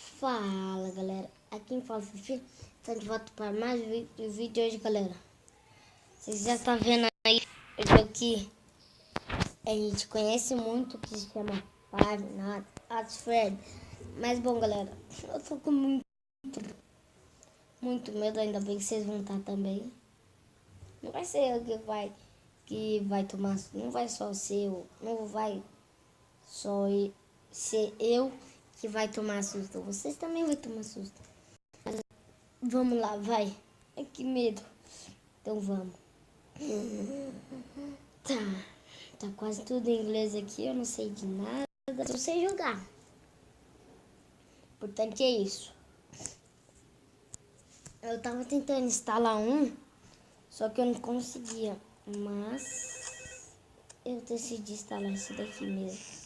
Fala galera, aqui quem fala Fifi, tá de volta para mais um vídeo hoje galera. Vocês já estão vendo aí o jogo que a gente conhece muito, que se chama Five Nights at Freddy's. Mas bom galera, eu tô com muito medo, ainda bem que vocês vão estar também. Não vai ser eu que vai tomar, não vai só ser eu, não vai só ser eu que vai tomar susto, vocês também vão tomar susto. Vamos lá, vai. Ai, que medo. Então vamos. Tá quase tudo em inglês aqui, eu não sei de nada, só sei jogar. O importante é isso. Eu tava tentando instalar um, só que eu não conseguia. Mas eu decidi instalar esse daqui mesmo.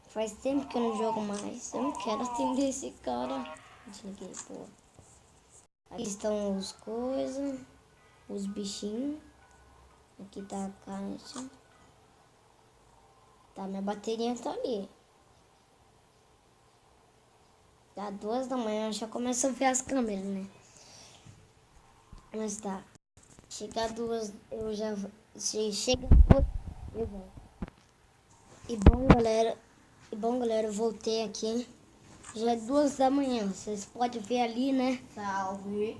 Faz tempo que eu não jogo mais. Eu não quero atender esse cara. Desliguei, pô. Aqui estão os coisas, os bichinhos. Aqui tá a caixa. Tá, minha bateria tá ali. Dá 2 da manhã, já começa a ver as câmeras, né? Mas tá. Chega 2, eu já... Se chega 2, eu volto. E bom, galera, eu voltei aqui. Já é 2 da manhã, vocês podem ver ali, né? Salve.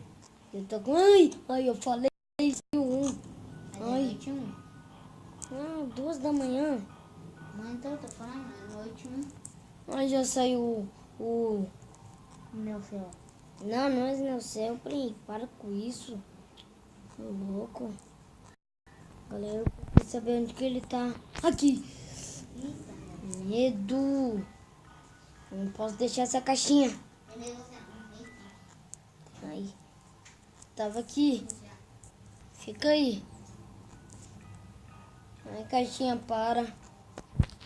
Eu tô com... Ai, eu falei 1. É noite 1. Ah, 2 da manhã. Não, então eu tô falando, é noite 1. Ai, já saiu o... Meu céu. Não, não é meu céu, Pri. Para com isso. Tô louco. Galera, eu quero saber onde que ele tá. Aqui. Eita, Medo. Eu não posso deixar essa caixinha. Aí. Tava aqui. Fica aí. Ai, caixinha, para.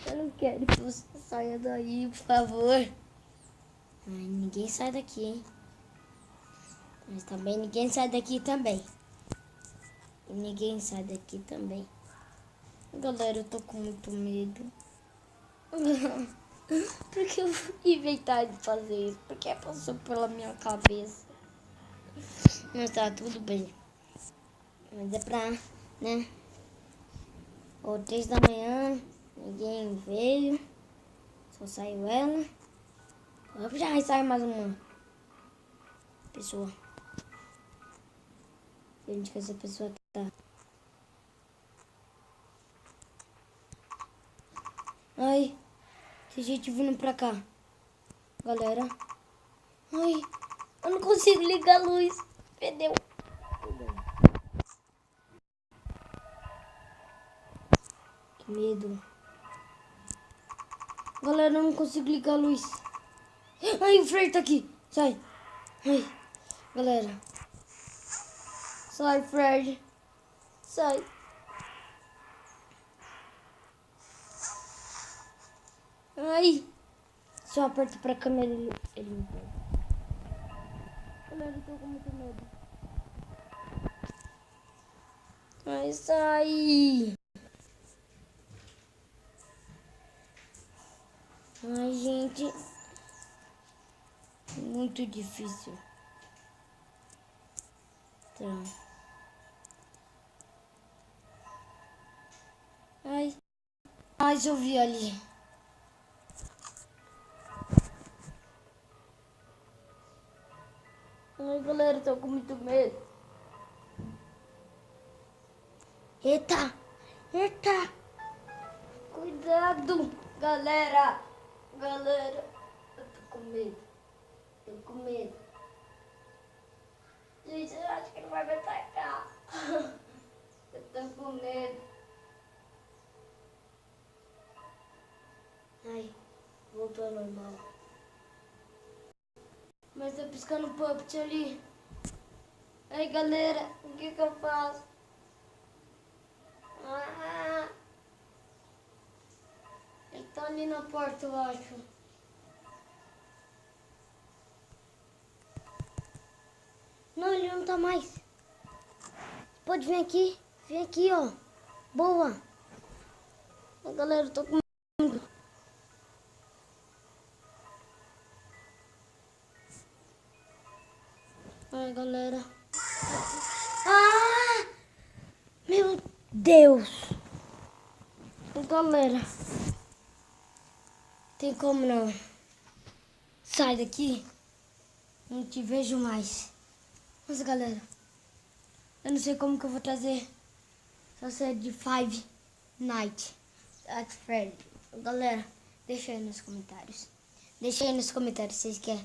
Eu não quero que você saia daí, por favor. Ai, ninguém sai daqui, hein? Mas também ninguém sai daqui também. E ninguém sai daqui também. Galera, eu tô com muito medo. Por que eu inventar de fazer isso? Porque passou pela minha cabeça. Mas tá tudo bem. Mas é pra, né? Ou 3 da manhã, ninguém veio. Só saiu ela. Já sai mais uma pessoa. Onde que essa pessoa tá? Ai, tem gente vindo pra cá. Galera. Ai, eu não consigo ligar a luz. Perdeu. Que medo. Galera, eu não consigo ligar a luz. Ai, o Fred tá aqui. Sai. Ai, galera. Sai, Fred. Sai. Ai. Se eu aperto pra câmera, ele me pega. Galera, eu tô com muito medo. Ai, sai. Ai, gente. Muito difícil. Tá. Ai. Ai, eu vi ali. Ai, galera, eu tô com muito medo. Eita! Eita! Cuidado, galera! Galera, eu tô com medo. Tô com medo. Gente, eu acho que ele vai me atacar. Eu tô com medo. Ai, voltou ao normal. Mas tá piscando o puppet ali. Ai, galera, o que que eu faço? Ah, ele tá ali na porta, eu acho. Não, ele não tá mais. Pode vir aqui. Vem aqui, ó. Boa. Galera, eu tô com medo. Ai, galera. Ah! Meu Deus. Galera. Tem como não? Sai daqui. Não te vejo mais. Mas, galera. Eu não sei como que eu vou trazer. Só ser de Five Nights at Freddy. Galera, deixa aí nos comentários. Deixa aí nos comentários se vocês querem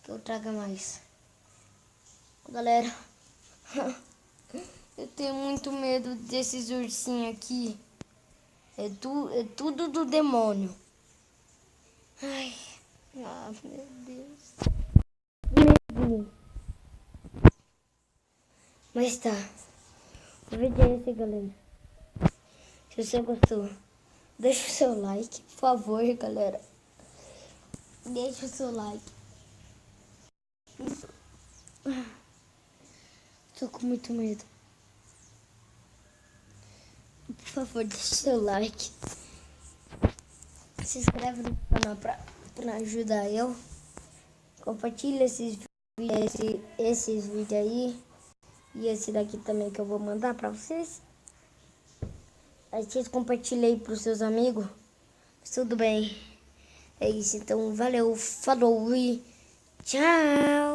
que eu traga mais. Galera, eu tenho muito medo desses ursinhos aqui. É tudo do demônio. Ai, meu Deus. Medinho. Mas tá. O vídeo é esse, galera. Se você gostou, deixa o seu like, por favor, galera. Deixa o seu like. Tô com muito medo. Por favor, deixa o seu like. Se inscreve no canal pra ajudar eu. Compartilha esses vídeos aí. E esse daqui também que eu vou mandar pra vocês. Aí vocês compartilhem aí pros seus amigos. Tudo bem. É isso, então valeu, falou e tchau.